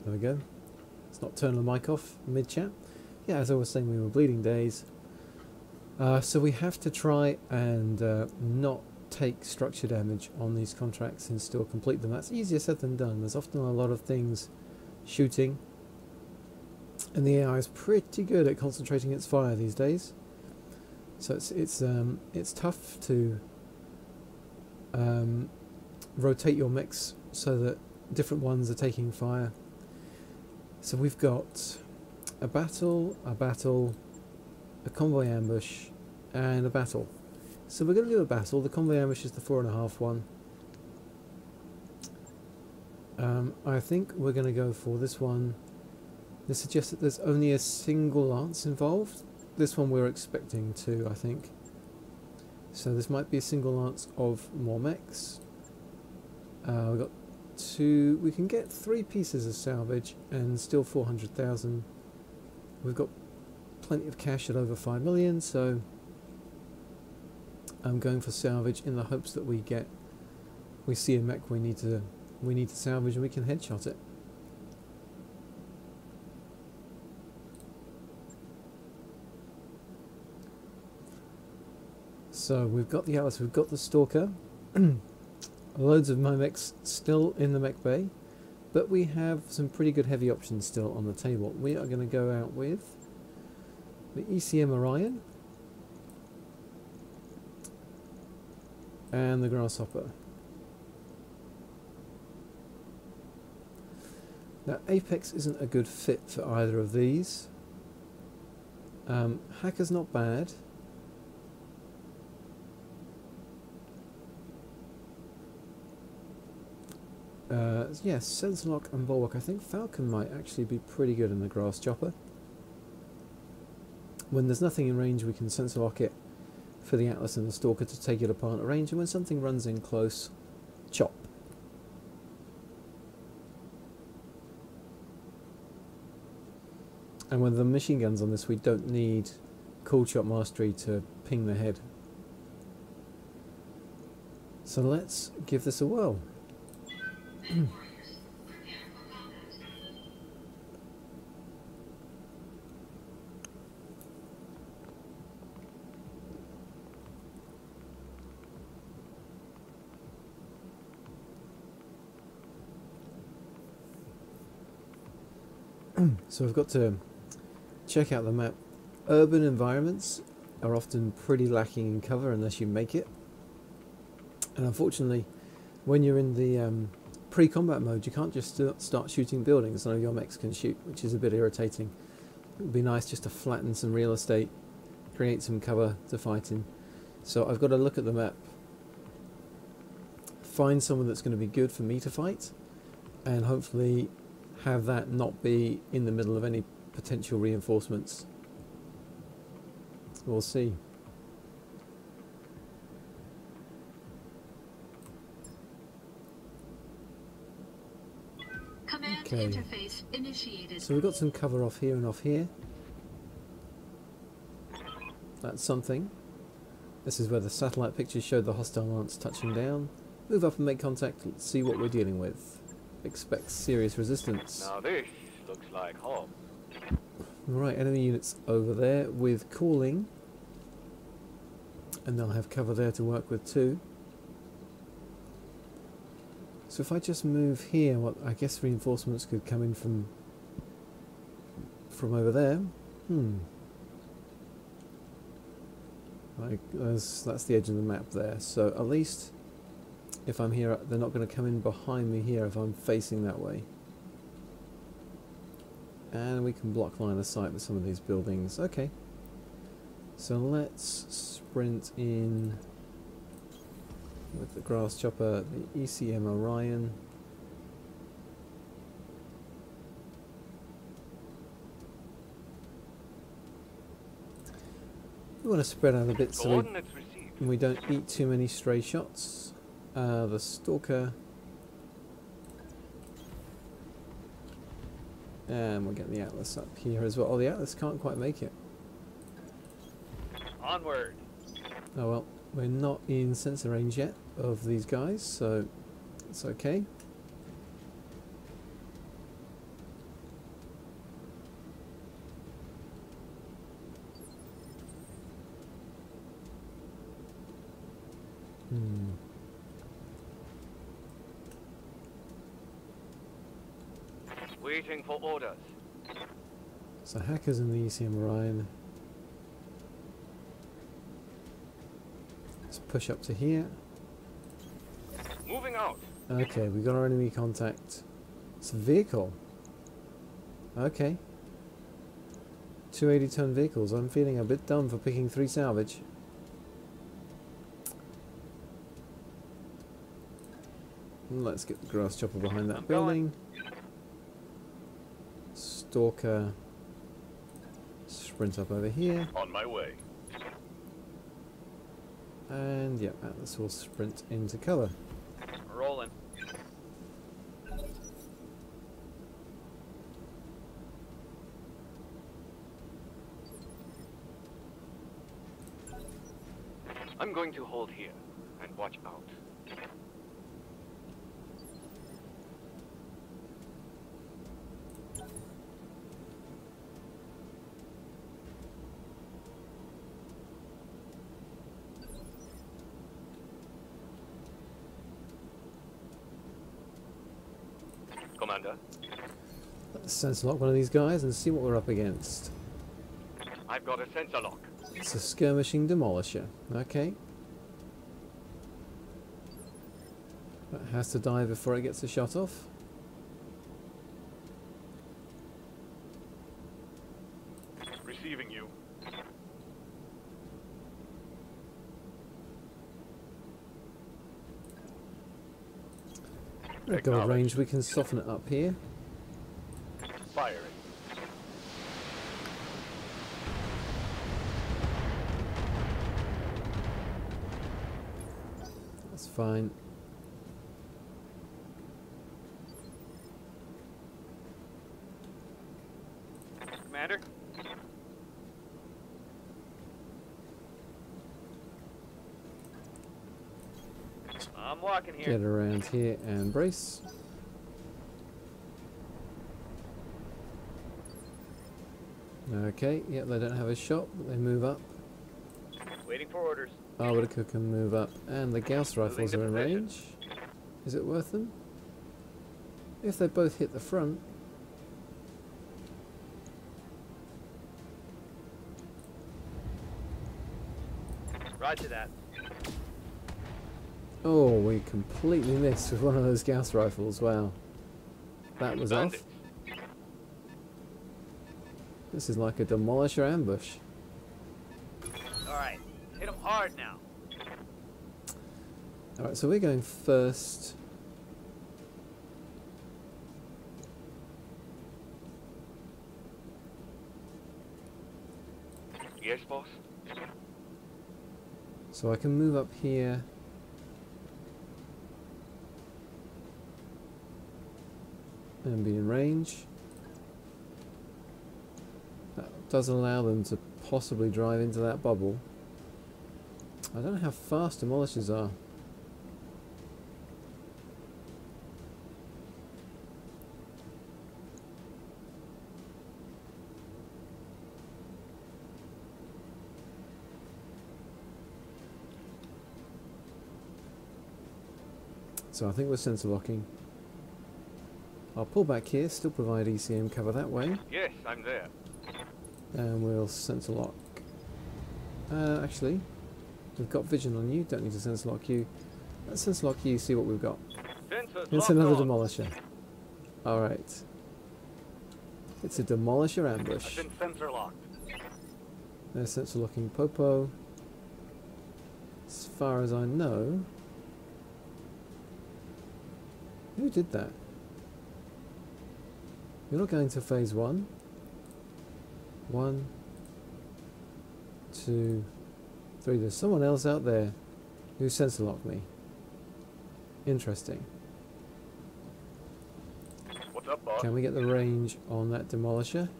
There we go. Let's not turn the mic off mid-chat. Yeah, as I was saying, we were bleeding days. So we have to try and not take structure damage on these contracts and still complete them. That's easier said than done. There's often a lot of things shooting, and the AI is pretty good at concentrating its fire these days. So it's tough to rotate your mix so that different ones are taking fire. So we've got a battle, a convoy ambush, and a battle. So we're going to do a battle. The convoy ambush is the 4.5 one. I think we're going to go for this one. This suggests that there's only a single lance involved. This one we're expecting to, I think. So this might be a single lance of more mechs. We've got 2. We can get 3 pieces of salvage and still 400,000. We've got plenty of cash at over 5 million, so I'm going for salvage in the hopes that we see a mech we need to salvage and we can headshot it. So we've got the Atlas, we've got the Stalker, loads of my mechs still in the mech bay, but we have some pretty good heavy options still on the table. We are going to go out with the ECM Orion and the Grasshopper. Now Apex isn't a good fit for either of these. Hacker's not bad. Yes, Sensorlock and Bulwark. I think Falcon might actually be pretty good in the Grass Chopper. When there's nothing in range, we can Sensorlock it for the Atlas and the Stalker to take it apart at range, and when something runs in close, chop. And with the machine guns on this, we don't need Cool Shot Mastery to ping the head. So let's give this a whirl. So we've got to check out the map. Urban environments are often pretty lacking in cover unless you make it. And unfortunately, when you're in the pre-combat mode, you can't just start shooting buildings. None of your mechs can shoot, which is a bit irritating. It would be nice just to flatten some real estate, create some cover to fight in. So I've got to look at the map, find someone that's going to be good for me to fight, and hopefully have that not be in the middle of any potential reinforcements. We'll see. Command Okay. interface initiated. So we've got some cover off here and off here. That's something. This is where the satellite pictures showed the hostile lance touching down. Move up and make contact. Let's see what we're dealing with. Expect serious resistance. Now this looks like home. Right, enemy units over there with cooling. And they'll have cover there to work with too. So if I just move here, what I guess reinforcements could come in from over there. That's the edge of the map there. So at least if I'm here, they're not going to come in behind me here if I'm facing that way. And we can block line of sight with some of these buildings. Okay. So let's sprint in with the Grass Chopper, the ECM Orion. We want to spread out a bit so we don't eat too many stray shots. The Stalker. And we'll get the Atlas up here as well. Oh, the Atlas can't quite make it. Onward. Oh well, we're not in sensor range yet of these guys, so it's okay. Waiting for orders. So hackers in the ECM Orion. Let's push up to here. Moving out. Okay, we got our enemy contact. It's a vehicle. Okay. 280-ton vehicles. I'm feeling a bit dumb for picking 3 salvage. Let's get the grass chopper behind that building. Stalker. Sprint up over here. On my way. And yeah, Atlas will sprint into cover. Rolling. I'm going to hold here and watch out. Commander, Let's sense lock one of these guys and see what we're up against. I've got a sensor lock. It's a skirmishing demolisher. Okay. That has to die before it gets a shot off. Receiving you. We've got a range, we can soften it up here. Firing. That's fine. Commander? I'm walking here. Get around here and brace. Okay, yeah, they don't have a shot, but they move up. Waiting for orders. Arbiter can move up, and the Gauss rifles Moving are in to position. range. Is it worth them? If they both hit the front. Roger that. Oh, we completely missed with one of those Gauss rifles. Wow. That was off. Bandits. This is like a demolisher ambush. Alright, hit them hard now. Alright, so we're going first. Yes, boss? So I can move up here. And be in range. That does allow them to possibly drive into that bubble. I don't know how fast demolishers are. So I think we're sensor locking. I'll pull back here, still provide ECM cover that way, Yes, I'm there. and we'll sensor lock. Actually, we've got vision on you, don't need to sensor lock you. Let's sensor lock you, see what we've got. Sensors It's locked another on. demolisher. Alright. It's a demolisher ambush. I've been sensor locked. There's sensor locking Popo. As far as I know... Who did that? You're not going to phase 1. 1, 2, 3. There's someone else out there who sensor locked me. Interesting. What's up, boss? Can we get the range on that demolisher?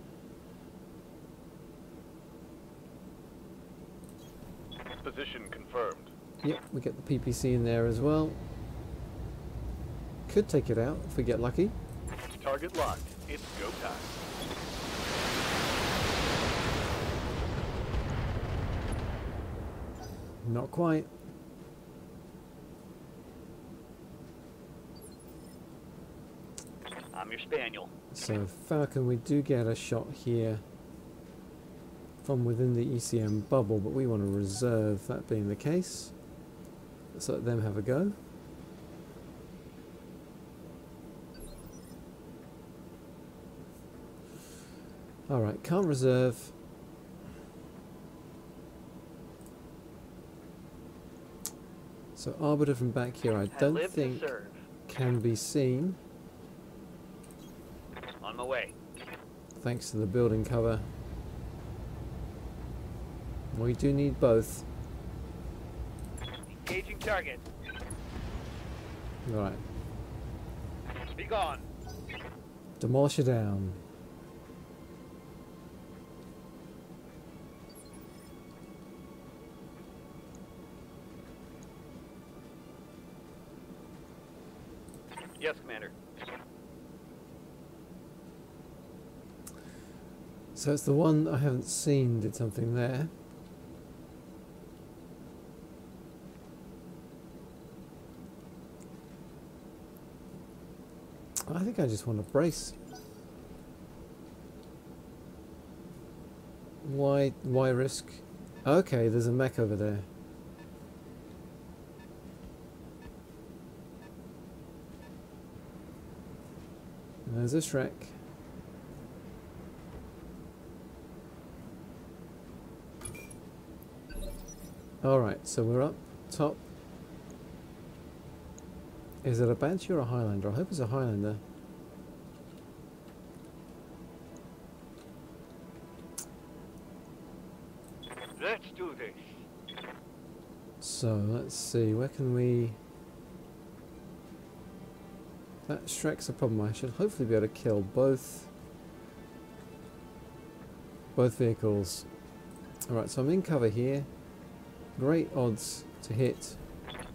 Position confirmed. Yep, we get the PPC in there as well. Could take it out if we get lucky. Target locked. It's go time. Not quite. I'm your spaniel. So Falcon, we do get a shot here from within the ECM bubble, but we want to reserve that being the case. Let's let them have a go. Alright, can't reserve. So Arbiter from back here I don't think can be seen. On my way. Thanks to the building cover. We do need both. Engaging target. Right. Be gone. Demolish it down. Yes, Commander. So it's the one I haven't seen did something there. I think I just want to brace. Why risk? Okay, there's a mech over there. There's a Shrek. Alright, so we're up top. Is it a Banshee or a Highlander? I hope it's a Highlander. Let's do this. So, let's see, where can we... That Shrek's a problem. I should hopefully be able to kill both vehicles. Alright, so I'm in cover here. Great odds to hit.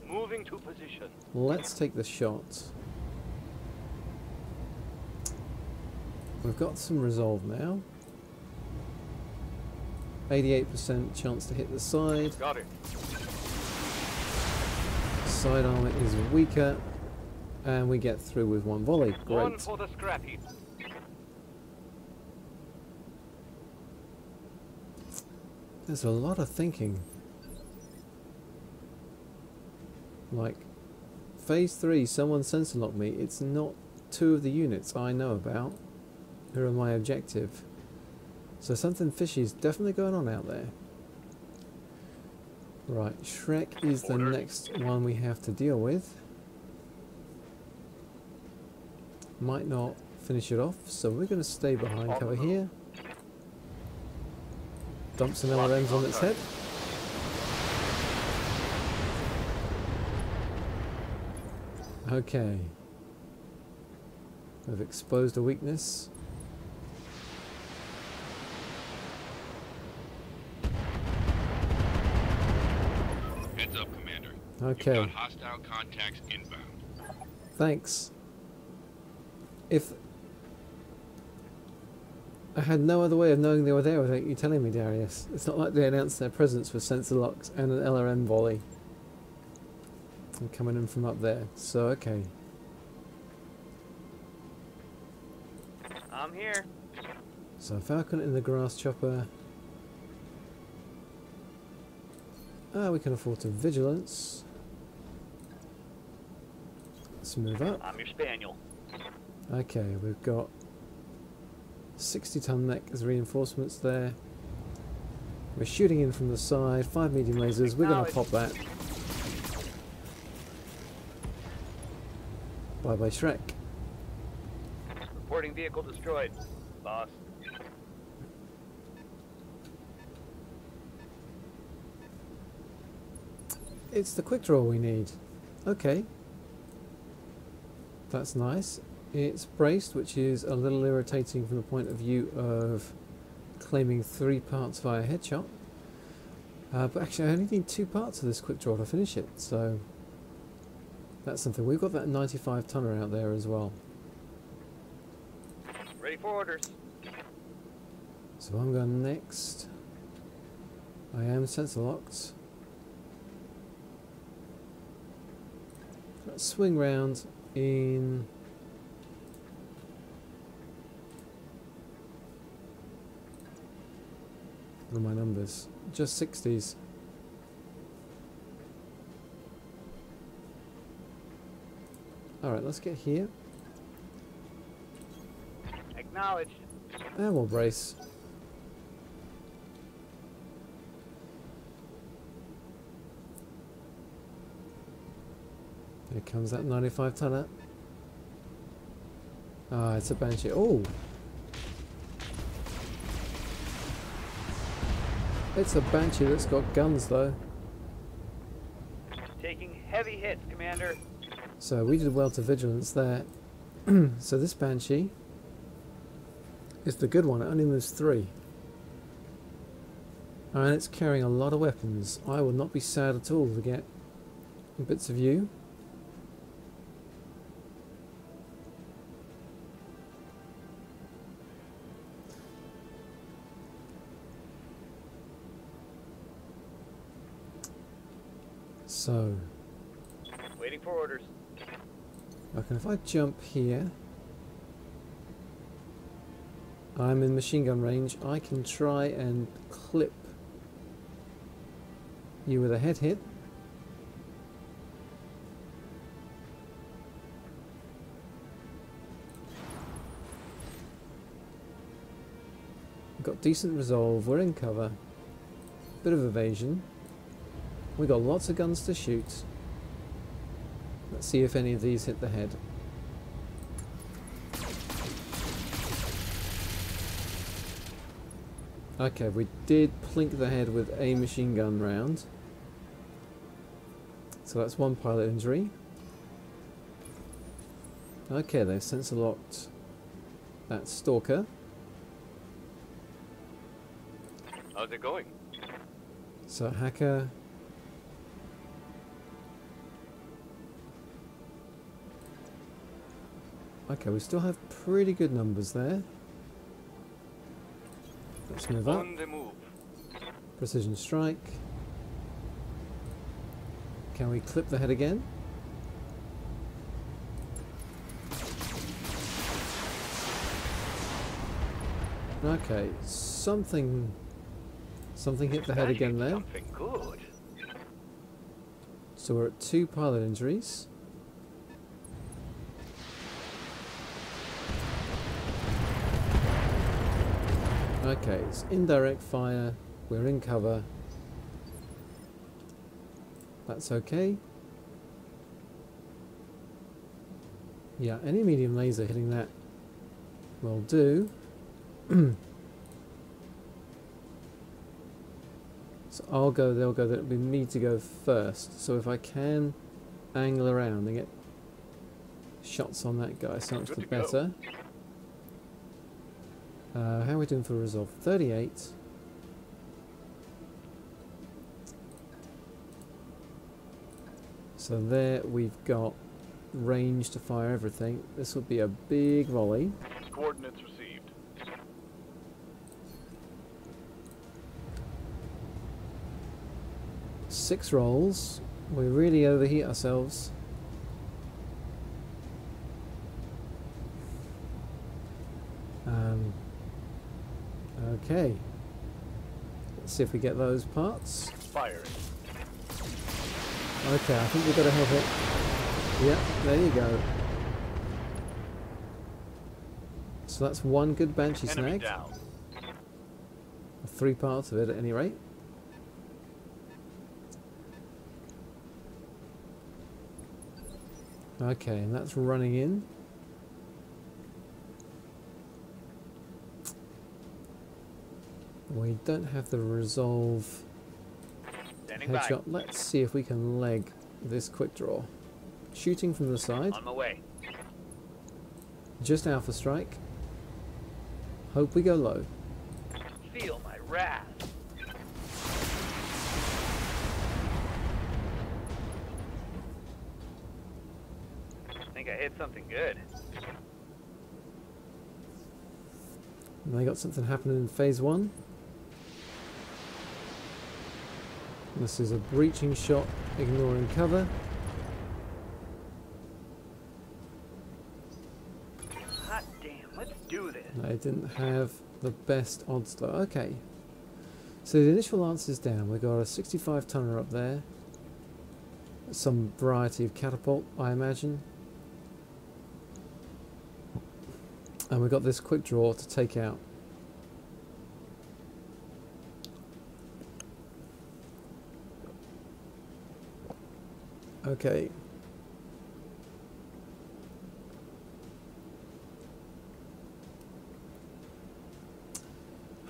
Moving to position. Let's take the shot. We've got some resolve now. 88% chance to hit the side. Got it. Side armor is weaker. And we get through with one volley. Great. One for the scrap heap. There's a lot of thinking. Like, phase 3, someone sensor locked me. It's not two of the units I know about who are my objective. So something fishy is definitely going on out there. Right, Shrek is the next one we have to deal with. Might not finish it off, so we're going to stay behind cover here. Dump some LRMs on its head. Okay. We've exposed a weakness. Heads up, Commander. Okay. You've got hostile contacts inbound. Thanks. If I had no other way of knowing they were there without you telling me, Darius. It's not like they announced their presence with sensor locks and an LRM volley. I'm coming in from up there, so okay. I'm here. So Falcon in the grass chopper. We can afford to vigilance. Let's move up. I'm your spaniel. Okay, we've got 60-ton mech as reinforcements there. We're shooting in from the side, 5 medium lasers. We're going to pop that. Bye bye Shrek. Reporting vehicle destroyed, boss. It's the quick draw we need. Okay. That's nice. It's braced, which is a little irritating from the point of view of claiming 3 parts via headshot. But actually I only need 2 parts of this quick draw to finish it, so that's something. We've got that 95 tonner out there as well. Ready for orders. So I'm going next. I am sensor locked. Let's swing round in What are my numbers? Just 60s. Alright, let's get here. Acknowledged. And we'll brace. Here comes that 95 tonner. Ah, it's a Banshee. Oh! It's a Banshee that's got guns though. Taking heavy hits, Commander. So we did well to vigilance there. So this Banshee is the good one. It only moves 3. And it's carrying a lot of weapons. I would not be sad at all to get bits of you. So, Waiting for orders. okay, if I jump here, I'm in machine gun range. I can try and clip you with a head hit. We've got decent resolve, we're in cover, bit of evasion. We've got lots of guns to shoot. Let's see if any of these hit the head. Okay, we did plink the head with a machine gun round. So that's 1 pilot injury. Okay, they've sensor locked that stalker. How's it going? So hacker. Okay, we still have pretty good numbers there. Let's move up. On the move. Precision strike. Can we clip the head again? Okay, something hit the head again there. Something good. So we're at 2 pilot injuries. Okay, it's indirect fire. We're in cover. That's okay. Yeah, any medium laser hitting that will do. So I'll go, they'll go, that'll be me to go first. So if I can angle around and get shots on that guy, so much the better. How are we doing for resolve? 38. So there we've got range to fire everything. This would be a big volley. Coordinates received. Six rolls. We really overheat ourselves. Okay. Let's see if we get those parts. Firing. Okay, I think we've got a head hit. Yep, there you go. So that's 1 good Banshee Enemy snag. down. 3 parts of it at any rate. Okay, and that's running in. We don't have the resolve Standing by. headshot. Let's see if we can leg this quick draw. Shooting from the side. On my way. Just alpha strike. Hope we go low. Feel my wrath. I think I hit something good. And they got something happening in phase 1. This is a breaching shot, ignoring cover. Hot damn, let's do this. I didn't have the best odds though. Okay. So the initial lance is down. We've got a 65 tonner up there. Some variety of catapult, I imagine. And we've got this quick draw to take out. Okay.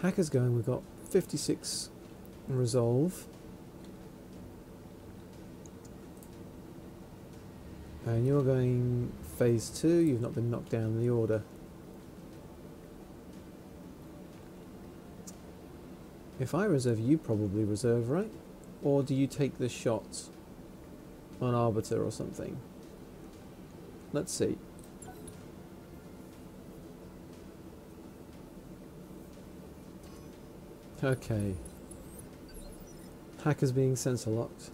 Hacker's going, we've got 56 resolve. And you're going phase 2, you've not been knocked down in the order. If I reserve, you probably reserve, right? Or do you take the shot on Arbiter or something? Let's see. Okay. Hacker's being sensor locked.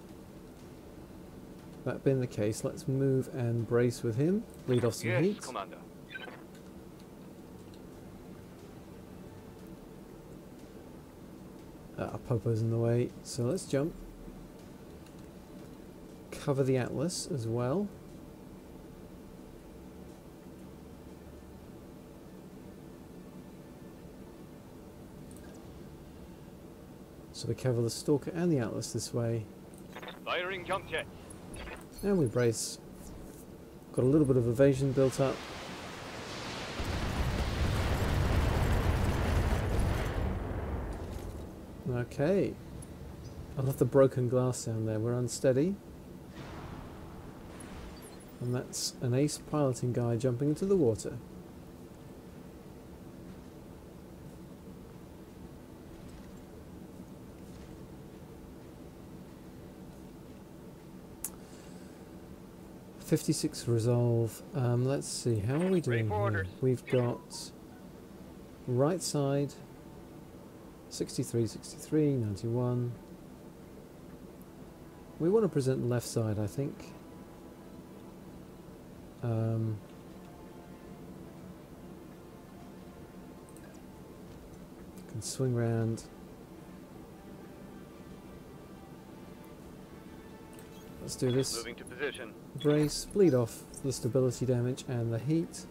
That being the case, let's move and brace with him. Lead off some Yes, heat. Commander. Popo's in the way, so let's jump. Cover the Atlas as well. So we cover the Stalker and the Atlas this way. Firing jump jet. And we brace. Got a little bit of evasion built up. Okay. I love the broken glass sound there. We're unsteady. And that's an ace piloting guy jumping into the water. .56 resolve. Let's see, how are we doing here? orders. We've got right side 63, 63, 91. We want to present left side, I think. Can swing round. Let's do this. Moving to position. Brace, bleed off the stability damage and the heat.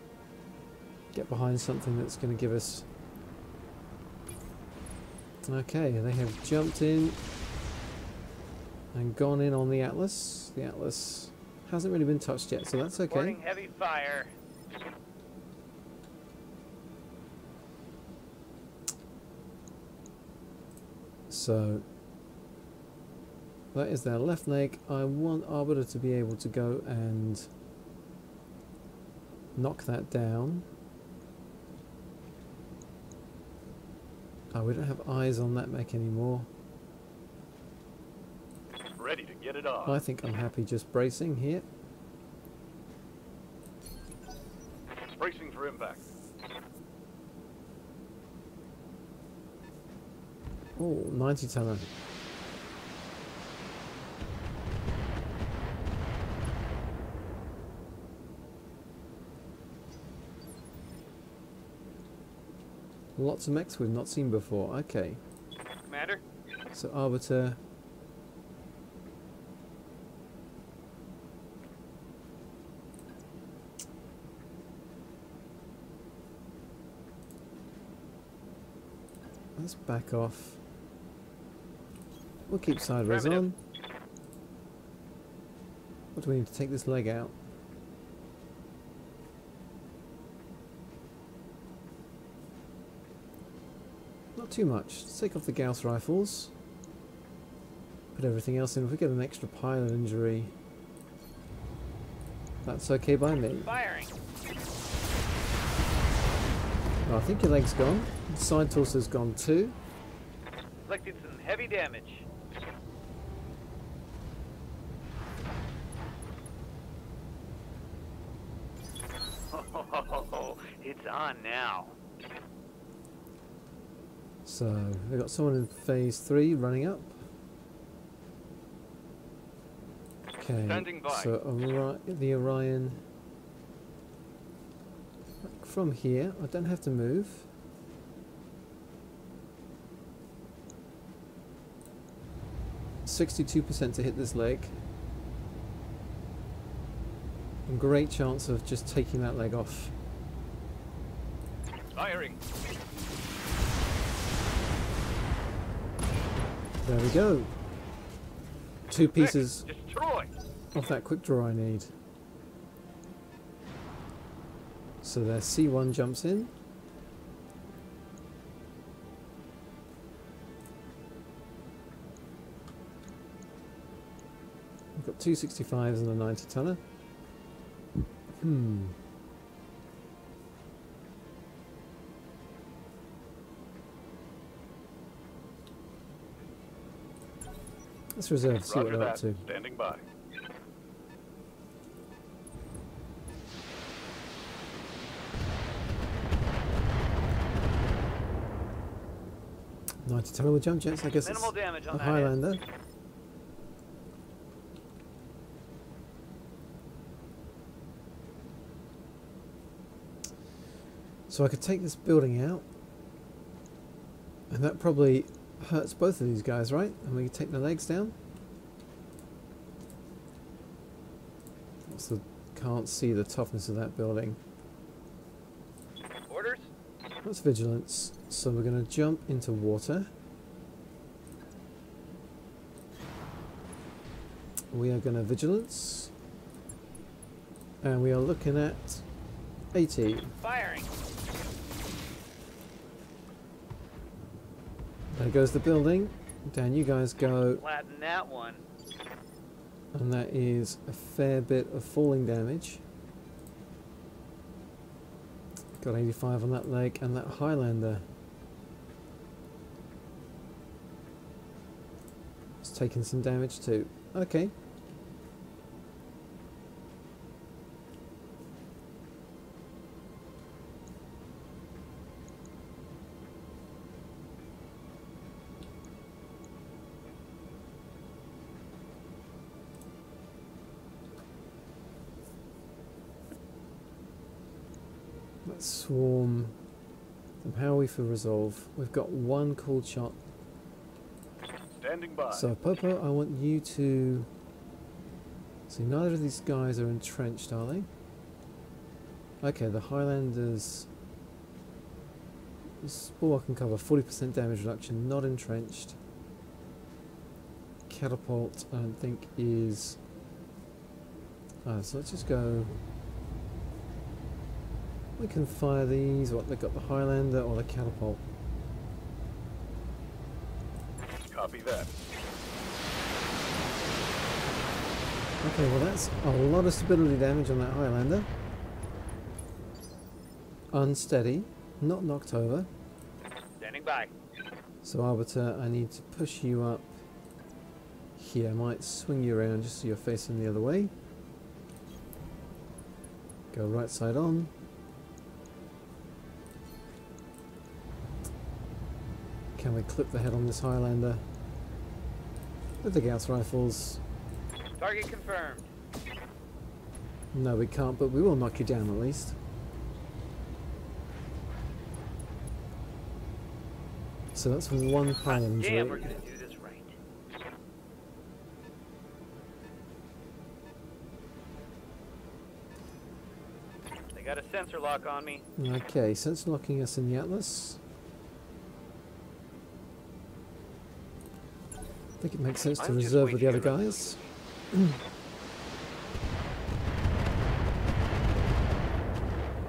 Get behind something that's going to give us... Okay, they have jumped in and gone in on the Atlas. The Atlas hasn't really been touched yet, so that's okay. Reporting heavy fire. So that is their left leg. I want Arbiter to be able to go and knock that down. Oh, we don't have eyes on that mech anymore. Ready to get it on. I think I'm happy just bracing here. Bracing for impact. Oh, 90 tonner. Lots of mechs we've not seen before. Okay. Commander? So Arbiter. Let's back off. We'll keep sideways on. What do we need to take this leg out? Not too much. Let's take off the Gauss rifles. Put everything else in. If we get an extra pilot injury, that's okay by me. Firing. Oh, I think your leg's gone. The side torso's gone too. Inflicted some heavy damage. Oh, it's on now. So we've got someone in phase 3 running up. Okay, Standing by. so the Orion. From here, I don't have to move. 62% to hit this leg. And great chance of just taking that leg off. Firing. There we go. 2 pieces Destroy. of that quick draw I need. So their C1 jumps in. We've got 2 65s and a 90 tonner. Let's reserve, see what Roger they're up that. to. Standing by. Ninety tonner with jump jets, I guess Minimal it's damage on a that end. Highlander. So I could take this building out, and that probably hurts both of these guys, right? And we can take the legs down. Can't see the toughness of that building. Orders? That's vigilance. So we're going to jump into water. We are going to vigilance. And we are looking at 80. Firing. There goes the building. Down you guys go. Flatten that one. And that is a fair bit of falling damage. Got 85 on that leg, and that Highlander is taking some damage too. Okay. Let's swarm. How are we for resolve? We've got 1 cold shot. Standing by. So Popo, I want you to... See, neither of these guys are entrenched, are they? Okay, the Highlanders... Bulwark and cover, 40% damage reduction, not entrenched. Catapult, I don't think is... so let's just go... We can fire these. What, they've got the Highlander or the catapult. Copy that. Okay, well that's a lot of stability damage on that Highlander. Unsteady, not knocked over. Standing by. So Arbiter, I need to push you up here. I might swing you around just so you're facing the other way. Go right side on. Can we clip the head on this Highlander with the Gauss rifles? Target confirmed. No, we can't, but we will knock you down at least. So that's 1 pile injury. Damn, we're gonna do this right. They got a sensor lock on me. Okay, so it's locking us in the Atlas. I think it makes sense to I'm just reserve with the other waiting guys.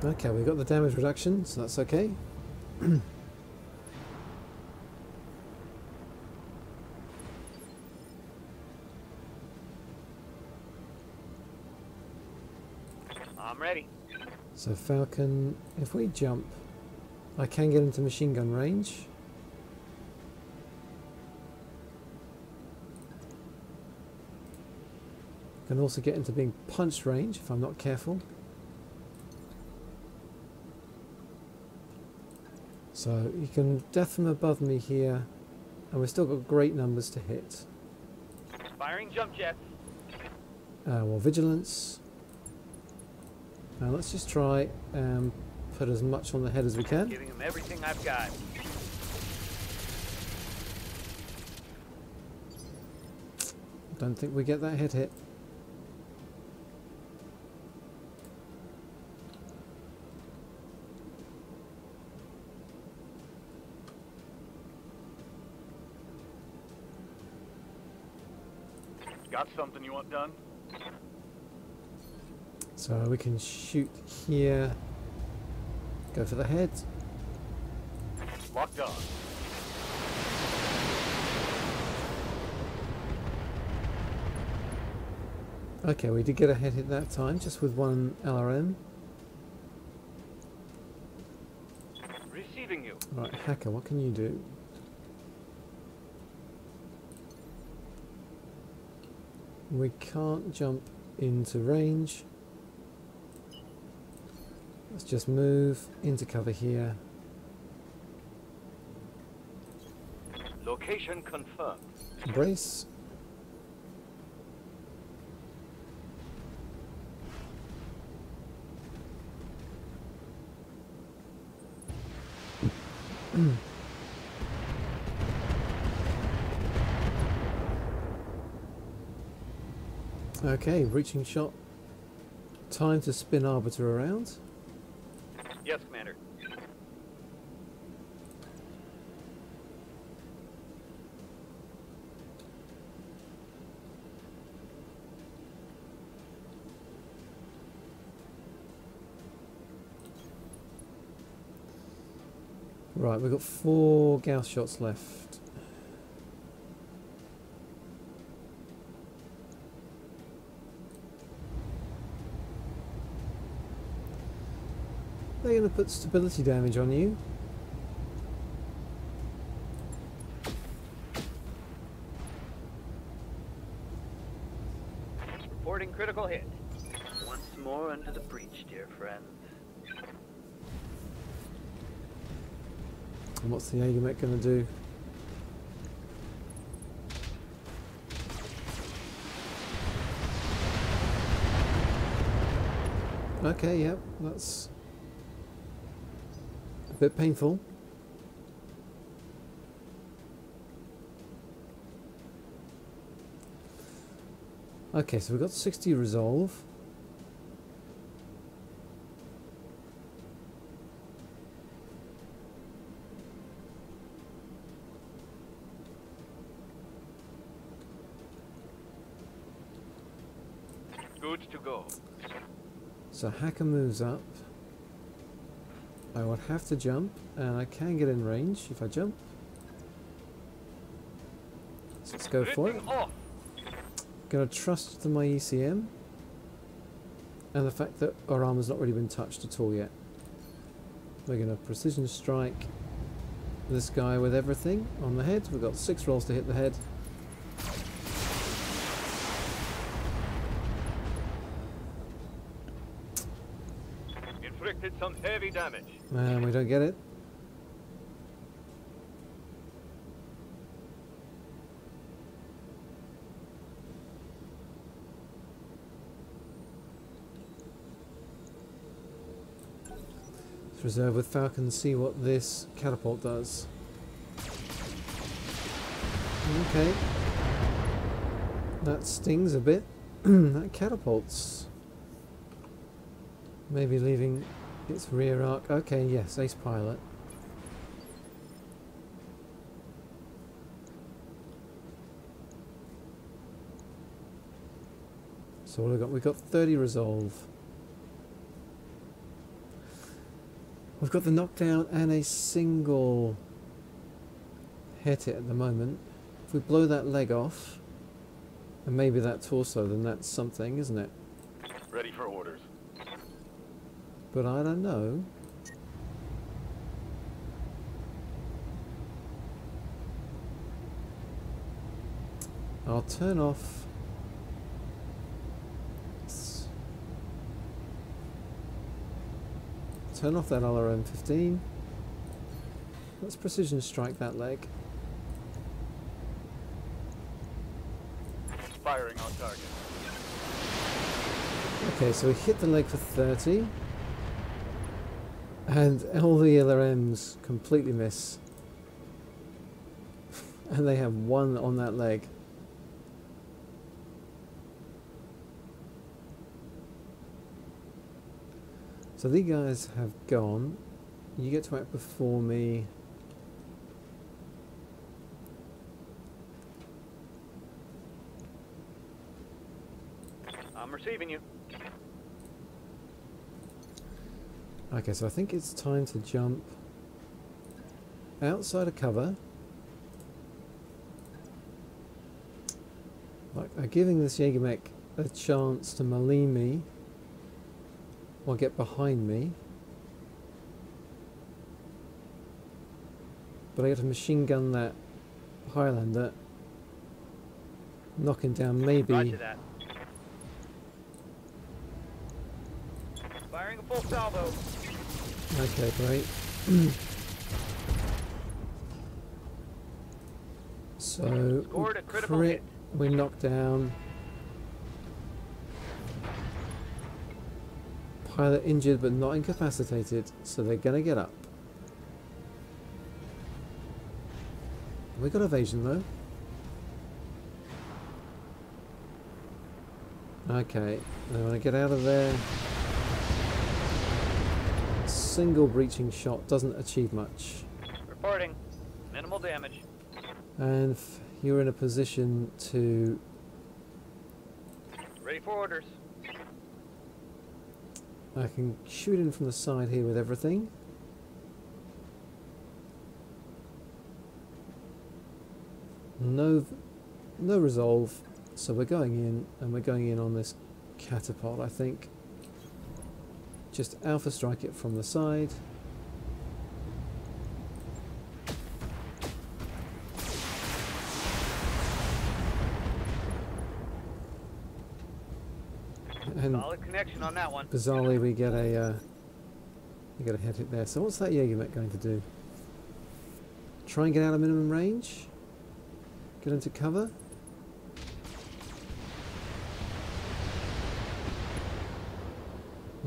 Okay, we got the damage reduction, so that's okay. I'm ready. So Falcon, if we jump, I can get into machine gun range. Can also get into being punch range if I'm not careful. So you can death from above me here, and we've still got great numbers to hit. Firing jump jets. Well, vigilance. Now let's just try and put as much on the head as we can. Giving them everything I've got. Don't think we get that hit. Got something you want done? So we can shoot here. Go for the head. Locked on. Okay, we did get a head hit that time, just with one LRM. Receiving you. Right, Hacker, what can you do? We can't jump into range. Let's just move into cover here. Location confirmed. Brace. Okay, reaching shot. Time to spin Arbiter around. Yes, Commander. Right, we've got 4 Gauss shots left. They're going to put stability damage on you. Reporting critical hit. Once more under the breach, dear friends. And what's the AUMET going to do? Okay, yep, that's a bit painful. Okay, so we've got 60 resolve. Good to go. So Hacker moves up. I would have to jump, and I can get in range if I jump. So let's go for it. Lifting off. Gonna trust to my ECM and the fact that our armor's not really been touched at all yet. We're gonna precision strike this guy with everything on the head. We've got 6 rolls to hit the head. Inflicted some heavy damage. And we don't get it. Let's reserve with Falcon and see what this catapult does. Okay. That stings a bit. That catapult's maybe leaving its rear arc. Okay, yes, ace pilot. So what have we got? We've got 30 resolve. We've got the knockdown and a single hit hit at the moment. If we blow that leg off, and maybe that torso, then that's something, isn't it? Ready for orders. But I don't know. I'll turn off. Turn off that LRM-15. Let's precision strike that leg. Firing on target. Okay, so we hit the leg for 30. And all the LRMs completely miss. And they have 1 on that leg. So these guys have gone. You get to act before me. I'm receiving you. Okay, so I think it's time to jump outside of cover. Like, giving this Jägermech a chance to melee me or get behind me. But I get to machine gun that Highlander, knocking down maybe. Roger that. Firing a full salvo. Okay, great. So Scored a critical crit, hit. we knock down. Pilot injured but not incapacitated, so they're gonna get up. We got evasion though. Okay, I want to get out of there. Single breaching shot doesn't achieve much. Reporting. Minimal damage. And you're in a position to... Ready for orders. I can shoot in from the side here with everything. No resolve, so we're going in, and we're going in on this catapult, I think. Just alpha strike it from the side. And Solid connection on that one. bizarrely we get a head hit there. So what's that Jägermech going to do? Try and get out of minimum range? Get into cover?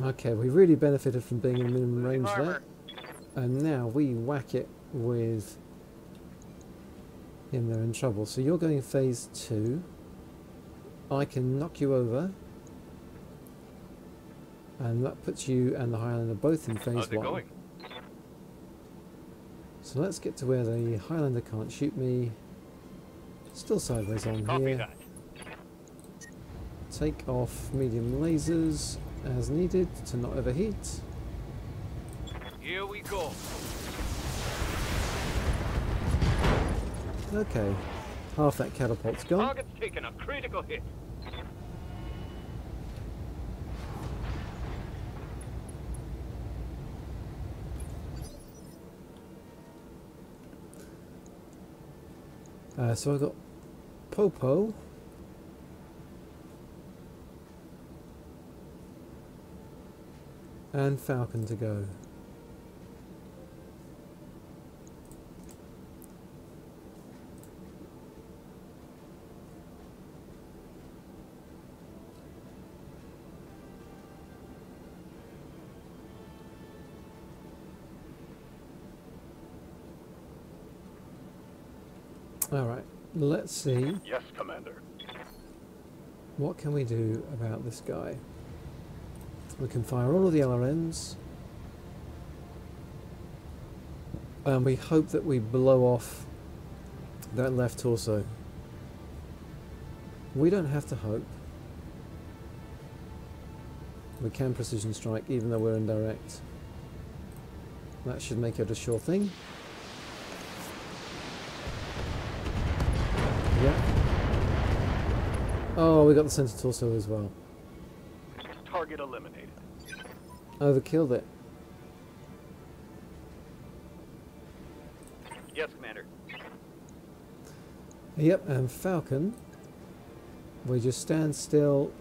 Okay, we really benefited from being in minimum range there. Armor. And now we whack it with him, they're in trouble. So you're going phase 2. I can knock you over. And that puts you and the Highlander both in phase How's it 1. going? So let's get to where the Highlander can't shoot me. Still sideways on Copy here. that. Take off medium lasers as needed to not overheat. Here we go. Okay, half that catapult's gone. Target's taken a critical hit. So I've got Popo. And Falcon to go. Alright, let's see Yes, Commander. what can we do about this guy. We can fire all of the LRMs. And we hope that we blow off that left torso. We don't have to hope. We can precision strike even though we're indirect. That should make it a sure thing. Yeah. Oh, we got the center torso as well. Target eliminated. Overkilled it. Yes, Commander. Yep, and Falcon. We just stand still,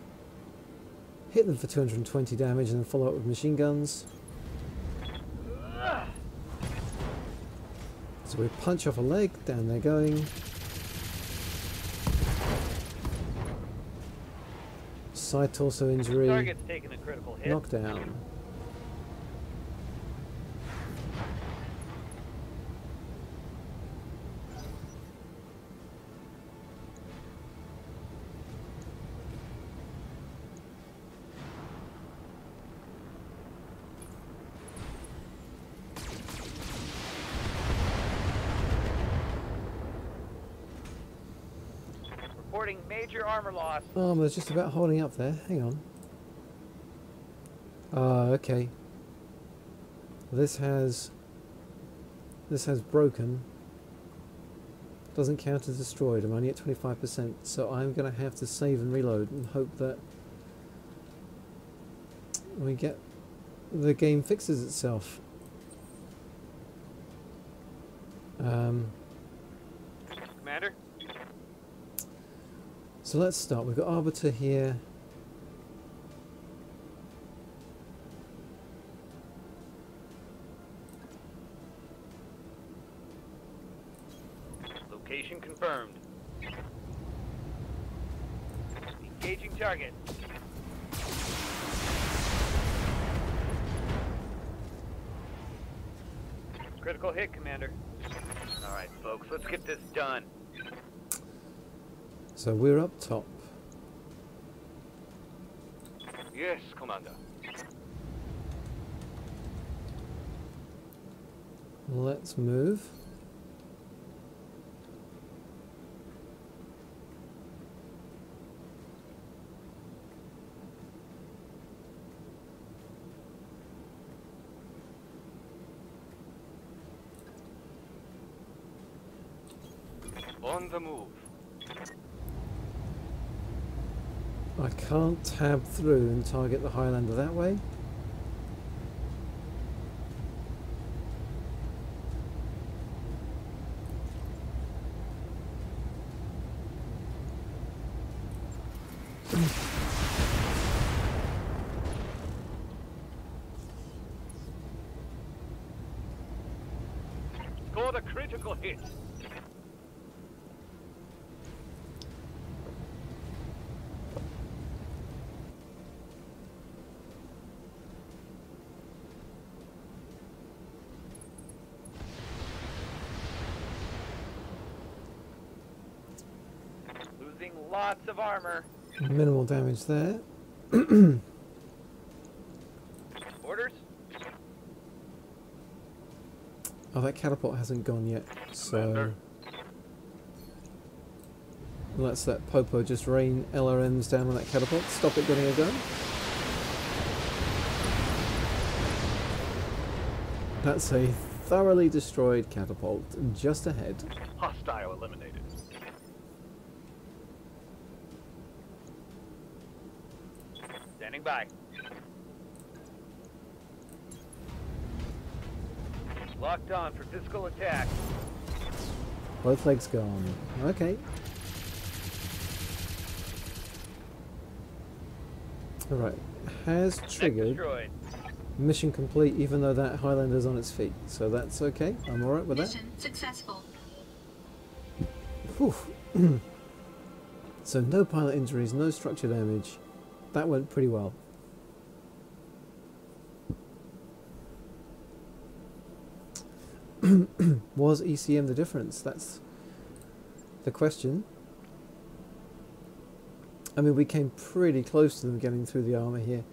hit them for 220 damage, and then follow up with machine guns. So we punch off a leg, down they're going. Side torso injury, Target's taking a critical hit. knockdown. Reporting major armor loss. Oh, I was just about holding up there. Hang on. Ah, okay. This has broken. Doesn't count as destroyed. I'm only at 25%, so I'm going to have to save and reload and hope that the game fixes itself. Commander? So let's start. We've got Arbiter here. Location confirmed. Engaging target. Critical hit, Commander. Alright, folks, let's get this done. So we're up top. Yes, Commander. Let's move. On the move. I can't tab through and target the Highlander that way. Scored a critical hit. Losing lots of armor. Minimal damage there. Orders? Oh, that catapult hasn't gone yet, so Commander. let's let Popo just rain LRMs down on that catapult. Stop it getting a gun. That's a thoroughly destroyed catapult just ahead. Hostile eliminated. Standing by. Locked on for physical attack. Both legs gone. Okay. Alright. Has Neck triggered destroyed. mission complete even though that Highlander's on its feet. So that's okay. I'm alright with that. Mission successful. Whew. So no pilot injuries, no structure damage. That went pretty well. Was ECM the difference? That's the question. I mean, we came pretty close to them getting through the armour here.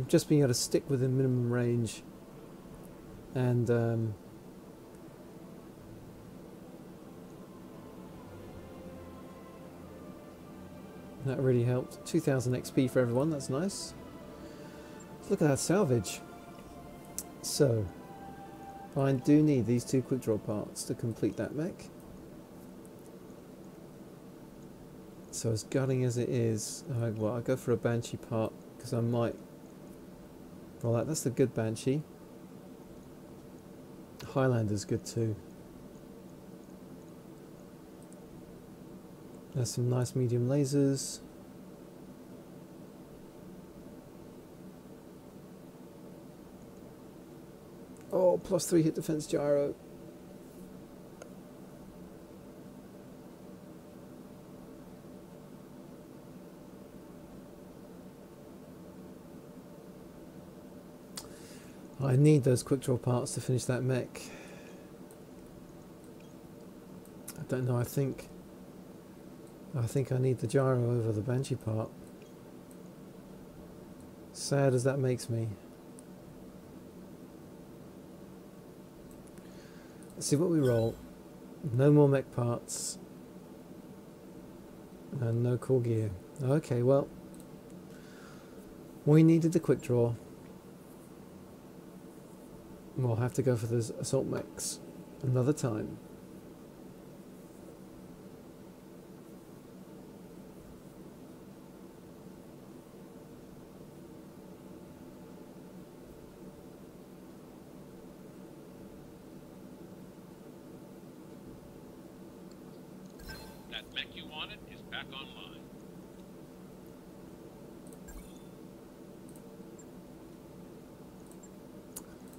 Just being able to stick within minimum range and that really helped. 2000 XP for everyone, that's nice. Look at that salvage. So, I do need these 2 quick draw parts to complete that mech. So as gutting as it is, well, I'll go for a Banshee part because I might. Well, that's the good Banshee. Highlander's good too. There's some nice medium lasers. Oh, +3 hit defense gyro. I need those quick draw parts to finish that mech. I don't know, I think I need the gyro over the Banshee part. Sad as that makes me. Let's see what we roll. No more mech parts. And no core gear. Okay, well, we needed the quick draw. We'll have to go for this assault mechs another time. That mech you wanted is back online.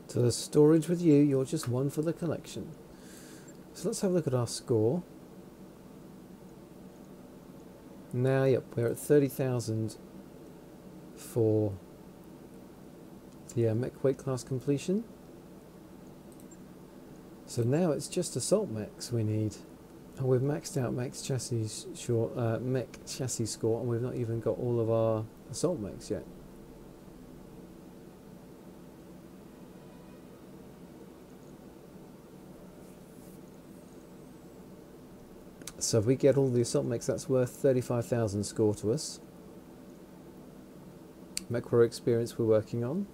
To the storage with you, you're just one for the collection. So let's have a look at our score. Now, yep, we're at 30,000 for the mech weight class completion. So now it's just assault mechs we need. And we've maxed out mech chassis score, and we've not even got all of our assault mechs yet. So if we get all the assault mechs, that's worth 35,000 score to us. Mech Warrior experience we're working on.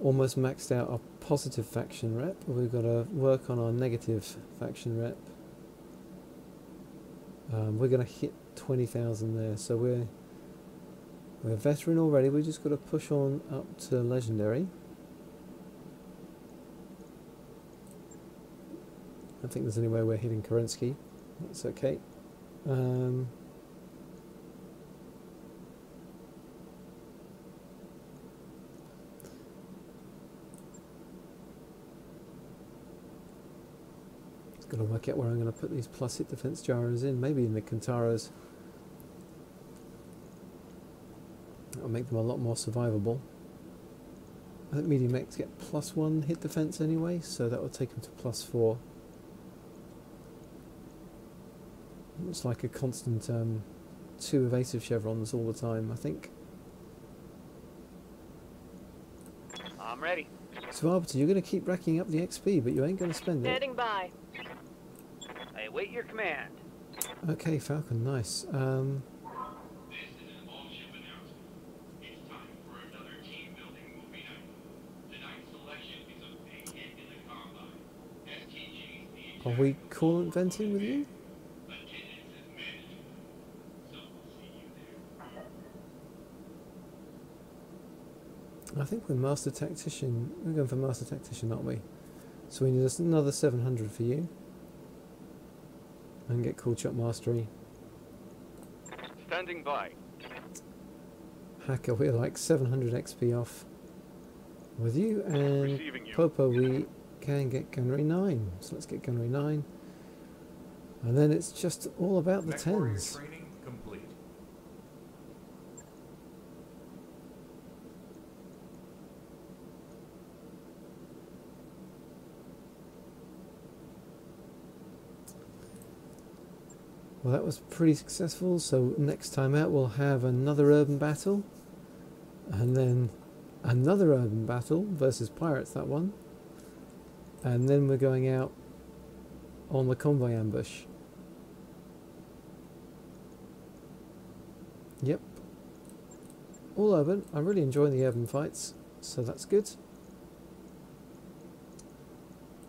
Almost maxed out our positive faction rep. We've got to work on our negative faction rep. We're going to hit 20,000 there, so we're veteran already. We just got to push on up to legendary. I don't think there's any way we're hitting Kerensky. That's okay. Got to work out where I'm going to put these plus hit defense gyros in. Maybe in the Kantaras. That'll make them a lot more survivable. I think medium mechs get +1 hit defense anyway, so that will take them to +4. Looks like a constant 2 evasive chevrons all the time, I think. I'm ready. So Arbiter, you're going to keep racking up the XP, but you ain't going to spend it. Standing by. I await your command. Okay, Falcon, nice. This is an all-ship announcement. It's time for another team-building movie night. Tonight's selection is a big hit in the combine. STG's the Are we coolant venting with you? attendance is mandatory. So we'll see you there. I think we're Master Tactician. We're going for Master Tactician, aren't we? So we need another 700 for you. And get Cool Chop Mastery. Standing by. Hacker, we're like 700 XP off with you, and Receiving you. Popo we can get Gunnery 9. So let's get Gunnery 9. And then it's just all about the Mech Warrior 10s. training complete. Well, that was pretty successful, so next time out we'll have another urban battle, and then another urban battle versus pirates, that one, and then we're going out on the convoy ambush. Yep, all urban. I'm really enjoying the urban fights, so that's good.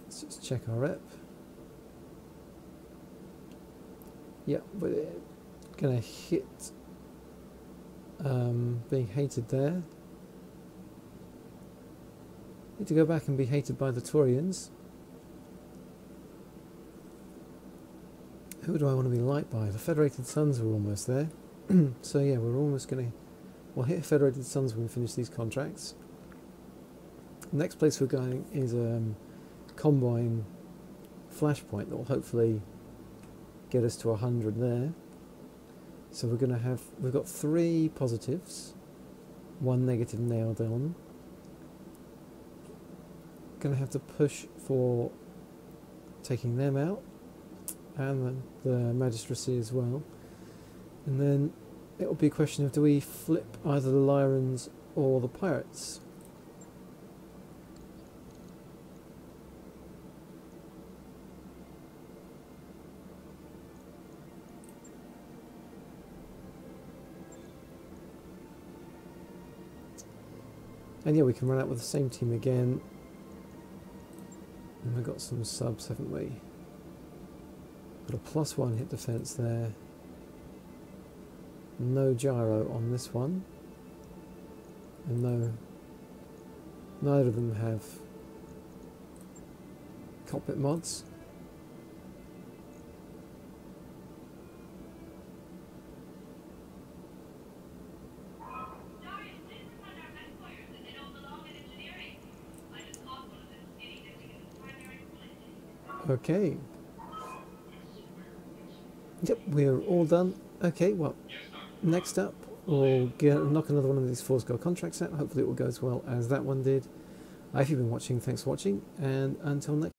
Let's just check our rep. Yeah, we're gonna hit being hated there. Need to go back and be hated by the Taurians. Who do I want to be liked by? The Federated Suns are almost there. So yeah, we're almost gonna... We'll hit Federated Suns when we finish these contracts. Next place we're going is Combine Flashpoint that will hopefully get us to 100 there. So we're gonna have, we've got 3 positives, 1 negative nailed on. Gonna have to push for taking them out, and the Magistracy as well. And then it'll be a question of, do we flip either the Lyrans or the pirates? And yeah, we can run out with the same team again. And we've got some subs, haven't we? Got a +1 hit defense there. No gyro on this one. And neither of them have cockpit mods. Okay. Yep, we're all done. Okay, well, next up, we'll knock another one of these 4-star contracts out. Hopefully it will go as well as that one did. If you've been watching, thanks for watching, and until next